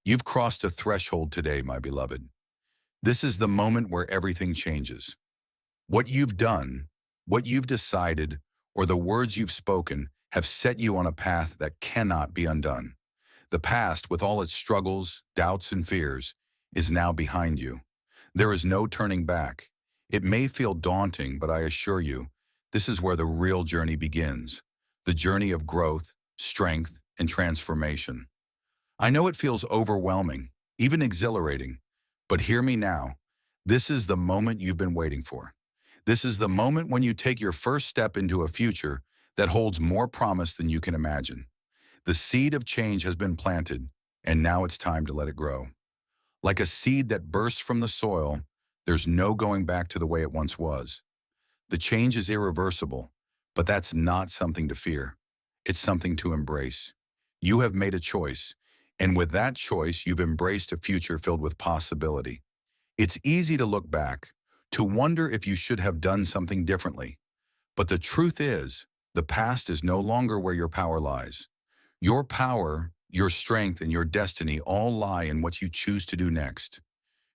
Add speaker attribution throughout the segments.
Speaker 1: You've crossed a threshold today, my beloved. This is the moment where everything changes. What you've done, what you've decided, or the words you've spoken have set you on a path that cannot be undone. The past, with all its struggles, doubts, and fears, is now behind you. There is no turning back. It may feel daunting, but I assure you, this is where the real journey begins. The journey of growth, strength, and transformation. I know it feels overwhelming, even exhilarating, but hear me now. This is the moment you've been waiting for. This is the moment when you take your first step into a future that holds more promise than you can imagine. The seed of change has been planted, and now it's time to let it grow. Like a seed that bursts from the soil, there's no going back to the way it once was. The change is irreversible, but that's not something to fear. It's something to embrace. You have made a choice, and with that choice, you've embraced a future filled with possibility. It's easy to look back, to wonder if you should have done something differently. But the truth is, the past is no longer where your power lies. Your power, your strength, and your destiny all lie in what you choose to do next.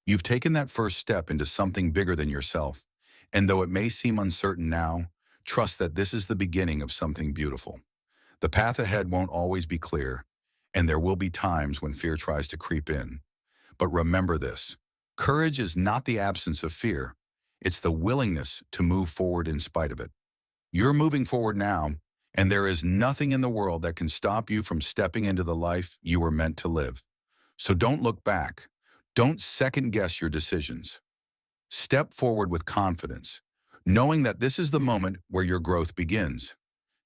Speaker 1: You've taken that first step into something bigger than yourself, and though it may seem uncertain now, trust that this is the beginning of something beautiful. The path ahead won't always be clear, and there will be times when fear tries to creep in. But remember this, courage is not the absence of fear, it's the willingness to move forward in spite of it. You're moving forward now, and there is nothing in the world that can stop you from stepping into the life you were meant to live. So don't look back. Don't second-guess your decisions. Step forward with confidence, knowing that this is the moment where your growth begins.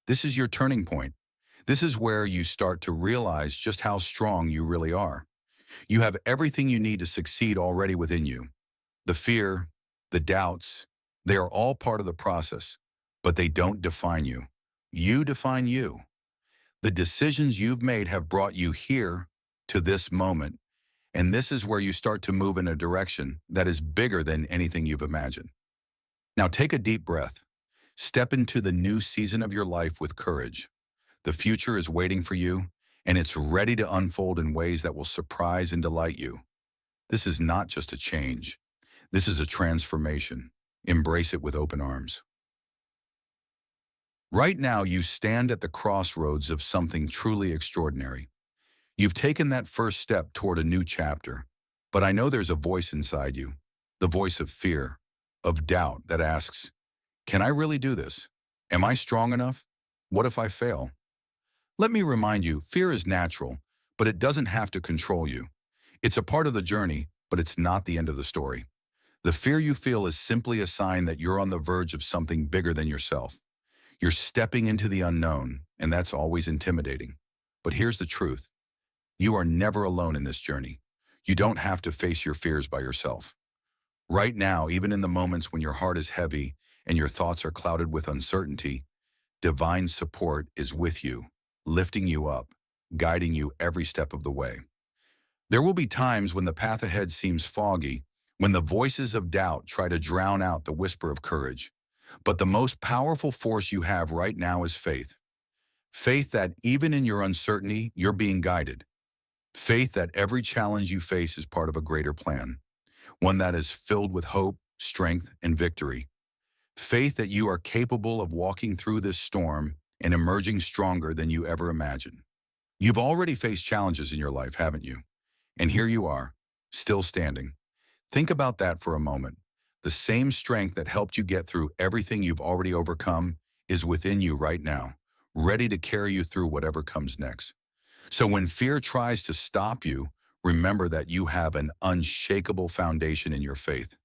Speaker 1: This is your turning point. This is where you start to realize just how strong you really are. You have everything you need to succeed already within you. The fear, the doubts, they are all part of the process, but they don't define you. You define you. The decisions you've made have brought you here to this moment, and this is where you start to move in a direction that is bigger than anything you've imagined. Now take a deep breath. Step into the new season of your life with courage. The future is waiting for you, and it's ready to unfold in ways that will surprise and delight you. This is not just a change. This is a transformation. Embrace it with open arms. Right now, you stand at the crossroads of something truly extraordinary. You've taken that first step toward a new chapter, but I know there's a voice inside you, the voice of fear, of doubt that asks, can I really do this? Am I strong enough? What if I fail? Let me remind you, fear is natural, but it doesn't have to control you. It's a part of the journey, but it's not the end of the story. The fear you feel is simply a sign that you're on the verge of something bigger than yourself. You're stepping into the unknown, and that's always intimidating. But here's the truth. You are never alone in this journey. You don't have to face your fears by yourself. Right now, even in the moments when your heart is heavy and your thoughts are clouded with uncertainty, divine support is with you, lifting you up, guiding you every step of the way. There will be times when the path ahead seems foggy, when the voices of doubt try to drown out the whisper of courage. But the most powerful force you have right now is faith. Faith that even in your uncertainty, you're being guided. Faith that every challenge you face is part of a greater plan, one that is filled with hope, strength, and victory. Faith that you are capable of walking through this storm and emerging stronger than you ever imagined. You've already faced challenges in your life, haven't you? And here you are, still standing. Think about that for a moment. The same strength that helped you get through everything you've already overcome is within you right now, ready to carry you through whatever comes next. So when fear tries to stop you, remember that you have an unshakable foundation in your faith.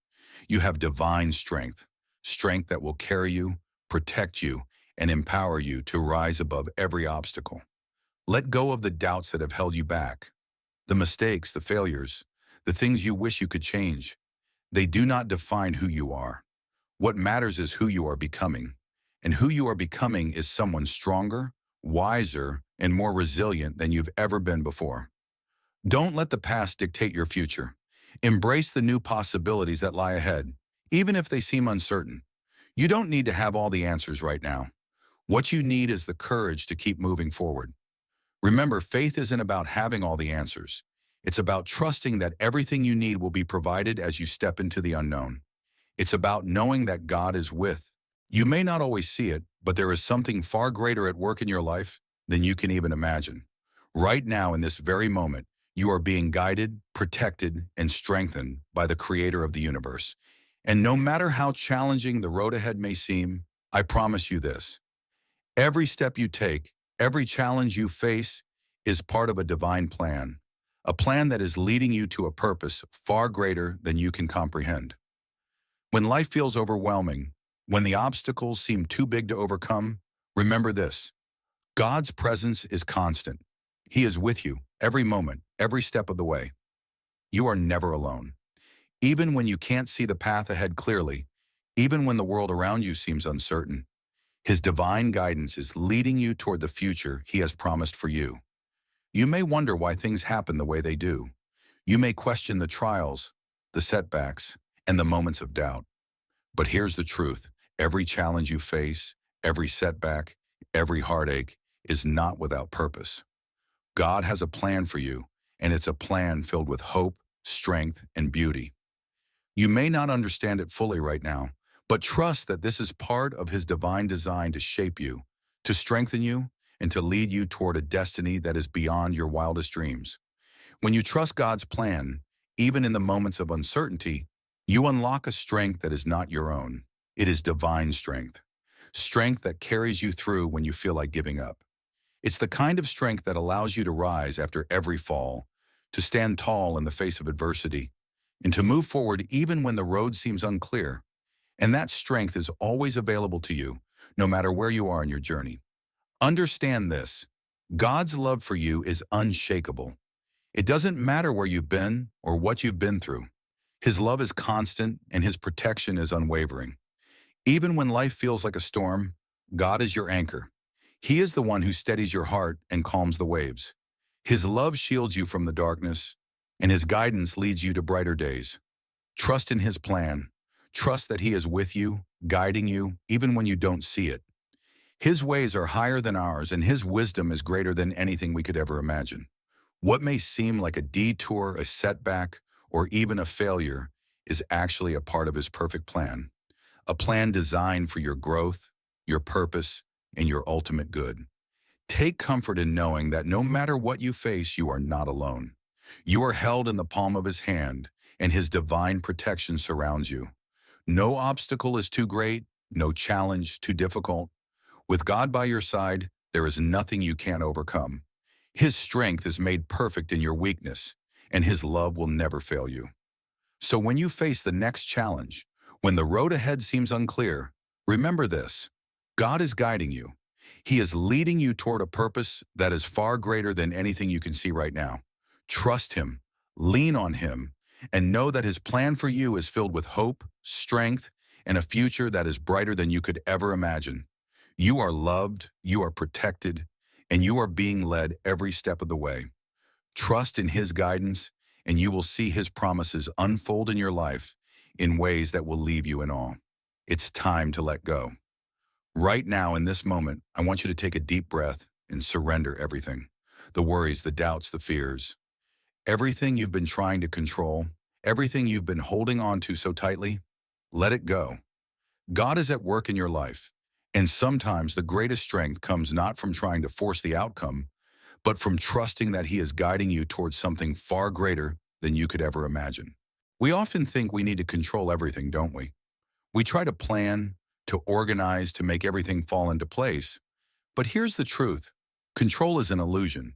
Speaker 1: You have divine strength, strength that will carry you, protect you, and empower you to rise above every obstacle. Let go of the doubts that have held you back, the mistakes, the failures, the things you wish you could change. They do not define who you are. What matters is who you are becoming. And who you are becoming is someone stronger, wiser, and more resilient than you've ever been before. Don't let the past dictate your future. Embrace the new possibilities that lie ahead, even if they seem uncertain. You don't need to have all the answers right now. What you need is the courage to keep moving forward. Remember, faith isn't about having all the answers. It's about trusting that everything you need will be provided as you step into the unknown. It's about knowing that God is with. You may not always see it, but there is something far greater at work in your life than you can even imagine. Right now, in this very moment, you are being guided, protected, and strengthened by the Creator of the universe. And no matter how challenging the road ahead may seem, I promise you this. Every step you take, every challenge you face is part of a divine plan, a plan that is leading you to a purpose far greater than you can comprehend. When life feels overwhelming, when the obstacles seem too big to overcome, remember this: God's presence is constant. He is with you every moment, every step of the way. You are never alone. Even when you can't see the path ahead clearly, even when the world around you seems uncertain, His divine guidance is leading you toward the future He has promised for you. You may wonder why things happen the way they do. You may question the trials, the setbacks, and the moments of doubt. But here's the truth. Every challenge you face, every setback, every heartache is not without purpose. God has a plan for you, and it's a plan filled with hope, strength, and beauty. You may not understand it fully right now, but trust that this is part of His divine design to shape you, to strengthen you, and to lead you toward a destiny that is beyond your wildest dreams. When you trust God's plan, even in the moments of uncertainty, you unlock a strength that is not your own. It is divine strength. Strength that carries you through when you feel like giving up. It's the kind of strength that allows you to rise after every fall, to stand tall in the face of adversity, and to move forward even when the road seems unclear. And that strength is always available to you, no matter where you are in your journey. Understand this: God's love for you is unshakable. It doesn't matter where you've been or what you've been through. His love is constant and His protection is unwavering. Even when life feels like a storm, God is your anchor. He is the one who steadies your heart and calms the waves. His love shields you from the darkness, and His guidance leads you to brighter days. Trust in His plan. Trust that He is with you, guiding you, even when you don't see it. His ways are higher than ours, and His wisdom is greater than anything we could ever imagine. What may seem like a detour, a setback, or even a failure is actually a part of His perfect plan. A plan designed for your growth, your purpose, and your ultimate good. Take comfort in knowing that no matter what you face, you are not alone. You are held in the palm of His hand, and His divine protection surrounds you. No obstacle is too great, no challenge too difficult. With God by your side, there is nothing you can't overcome. His strength is made perfect in your weakness, and His love will never fail you. So when you face the next challenge, when the road ahead seems unclear, remember this: God is guiding you. He is leading you toward a purpose that is far greater than anything you can see right now. Trust Him, lean on Him, and know that His plan for you is filled with hope, strength, and a future that is brighter than you could ever imagine. You are loved, you are protected, and you are being led every step of the way. Trust in His guidance, and you will see His promises unfold in your life in ways that will leave you in awe. It's time to let go. Right now, in this moment, I want you to take a deep breath and surrender everything. The worries, the doubts, the fears. Everything you've been trying to control, everything you've been holding on to so tightly, let it go. God is at work in your life, and sometimes the greatest strength comes not from trying to force the outcome, but from trusting that He is guiding you towards something far greater than you could ever imagine. We often think we need to control everything, don't we? We try to plan, to organize, to make everything fall into place. But here's the truth: control is an illusion.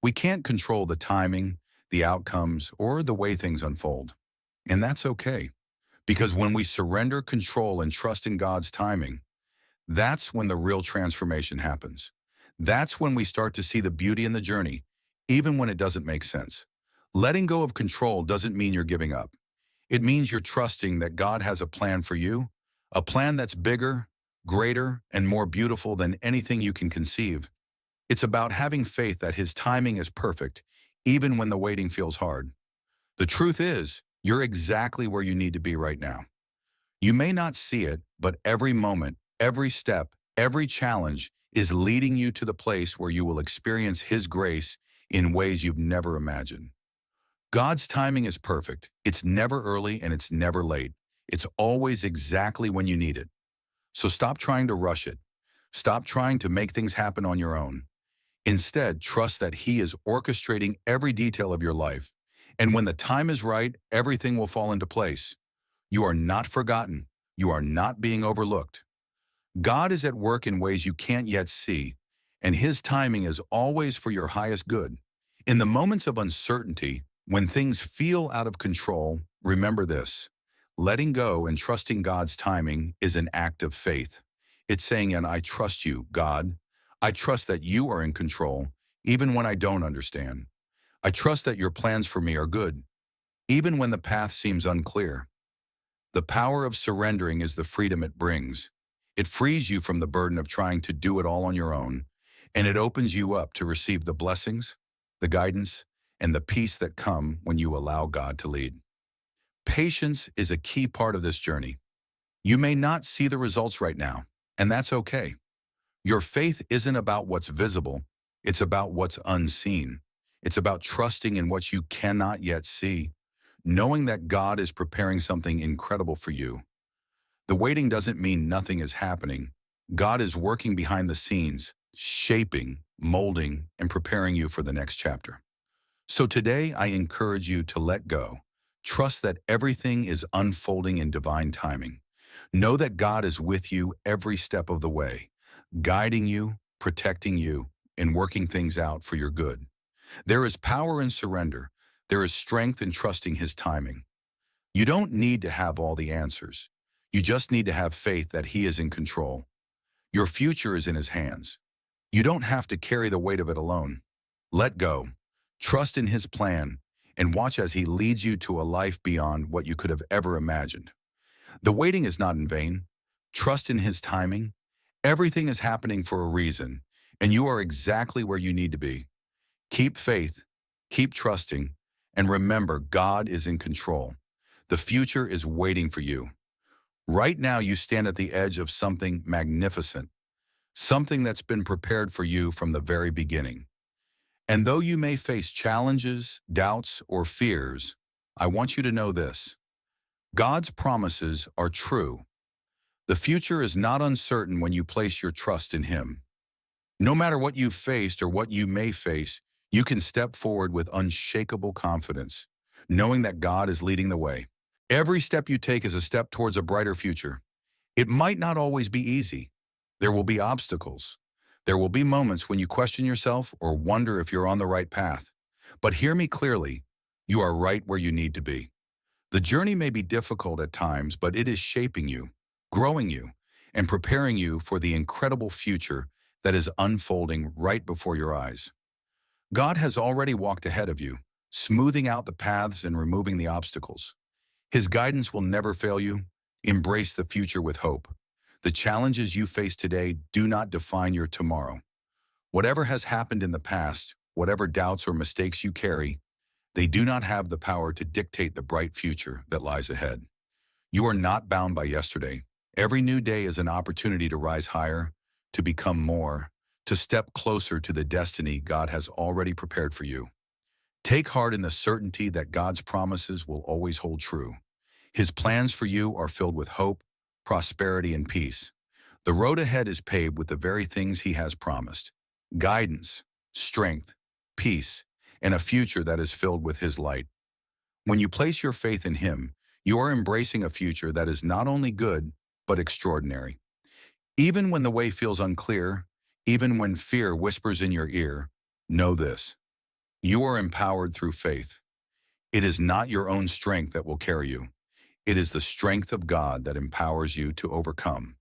Speaker 1: We can't control the timing, the outcomes, or the way things unfold. And that's okay, because when we surrender control and trust in God's timing, that's when the real transformation happens. That's when we start to see the beauty in the journey, even when it doesn't make sense. Letting go of control doesn't mean you're giving up. It means you're trusting that God has a plan for you, a plan that's bigger, greater, and more beautiful than anything you can conceive. It's about having faith that His timing is perfect, even when the waiting feels hard. The truth is, you're exactly where you need to be right now. You may not see it, but every moment, every step, every challenge is leading you to the place where you will experience His grace in ways you've never imagined. God's timing is perfect. It's never early and it's never late. It's always exactly when you need it. So stop trying to rush it. Stop trying to make things happen on your own. Instead, trust that He is orchestrating every detail of your life. And when the time is right, everything will fall into place. You are not forgotten. You are not being overlooked. God is at work in ways you can't yet see, and His timing is always for your highest good. In the moments of uncertainty, when things feel out of control, remember this. Letting go and trusting God's timing is an act of faith. It's saying, and I trust you, God. I trust that you are in control, even when I don't understand. I trust that your plans for me are good, even when the path seems unclear. The power of surrendering is the freedom it brings. It frees you from the burden of trying to do it all on your own, and it opens you up to receive the blessings, the guidance, and the peace that come when you allow God to lead. Patience is a key part of this journey. You may not see the results right now, and that's okay. Your faith isn't about what's visible, it's about what's unseen. It's about trusting in what you cannot yet see, knowing that God is preparing something incredible for you. The waiting doesn't mean nothing is happening. God is working behind the scenes, shaping, molding, and preparing you for the next chapter. So today, I encourage you to let go. Trust that everything is unfolding in divine timing. Know that God is with you every step of the way, guiding you, protecting you, and working things out for your good. There is power in surrender. There is strength in trusting His timing. You don't need to have all the answers. You just need to have faith that He is in control. Your future is in His hands. You don't have to carry the weight of it alone. Let go. Trust in His plan and watch as He leads you to a life beyond what you could have ever imagined. The waiting is not in vain. Trust in His timing. Everything is happening for a reason, and you are exactly where you need to be. Keep faith, keep trusting, and remember God is in control. The future is waiting for you. Right now, you stand at the edge of something magnificent, something that's been prepared for you from the very beginning. And though you may face challenges, doubts, or fears, I want you to know this. God's promises are true. The future is not uncertain when you place your trust in Him. No matter what you've faced or what you may face, you can step forward with unshakable confidence, knowing that God is leading the way. Every step you take is a step towards a brighter future. It might not always be easy. There will be obstacles. There will be moments when you question yourself or wonder if you're on the right path. But hear me clearly, you are right where you need to be. The journey may be difficult at times, but it is shaping you, growing you, and preparing you for the incredible future that is unfolding right before your eyes. God has already walked ahead of you, smoothing out the paths and removing the obstacles. His guidance will never fail you. Embrace the future with hope. The challenges you face today do not define your tomorrow. Whatever has happened in the past, whatever doubts or mistakes you carry, they do not have the power to dictate the bright future that lies ahead. You are not bound by yesterday. Every new day is an opportunity to rise higher, to become more, to step closer to the destiny God has already prepared for you. Take heart in the certainty that God's promises will always hold true. His plans for you are filled with hope, prosperity, and peace. The road ahead is paved with the very things He has promised: guidance, strength, peace, and a future that is filled with His light. When you place your faith in Him, you are embracing a future that is not only good, but extraordinary. Even when the way feels unclear, even when fear whispers in your ear, know this: you are empowered through faith. It is not your own strength that will carry you. It is the strength of God that empowers you to overcome.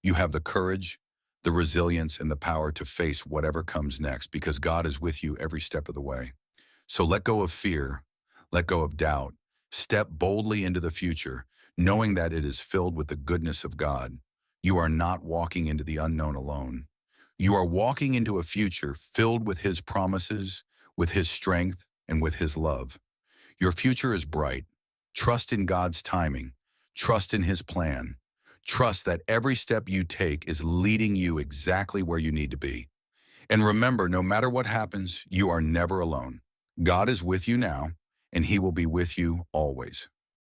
Speaker 1: You have the courage, the resilience, and the power to face whatever comes next because God is with you every step of the way. So let go of fear, let go of doubt, step boldly into the future, knowing that it is filled with the goodness of God. You are not walking into the unknown alone. You are walking into a future filled with His promises, with His strength, and with His love. Your future is bright. Trust in God's timing. Trust in His plan. Trust that every step you take is leading you exactly where you need to be. And remember, no matter what happens, you are never alone. God is with you now, and he will be with you always.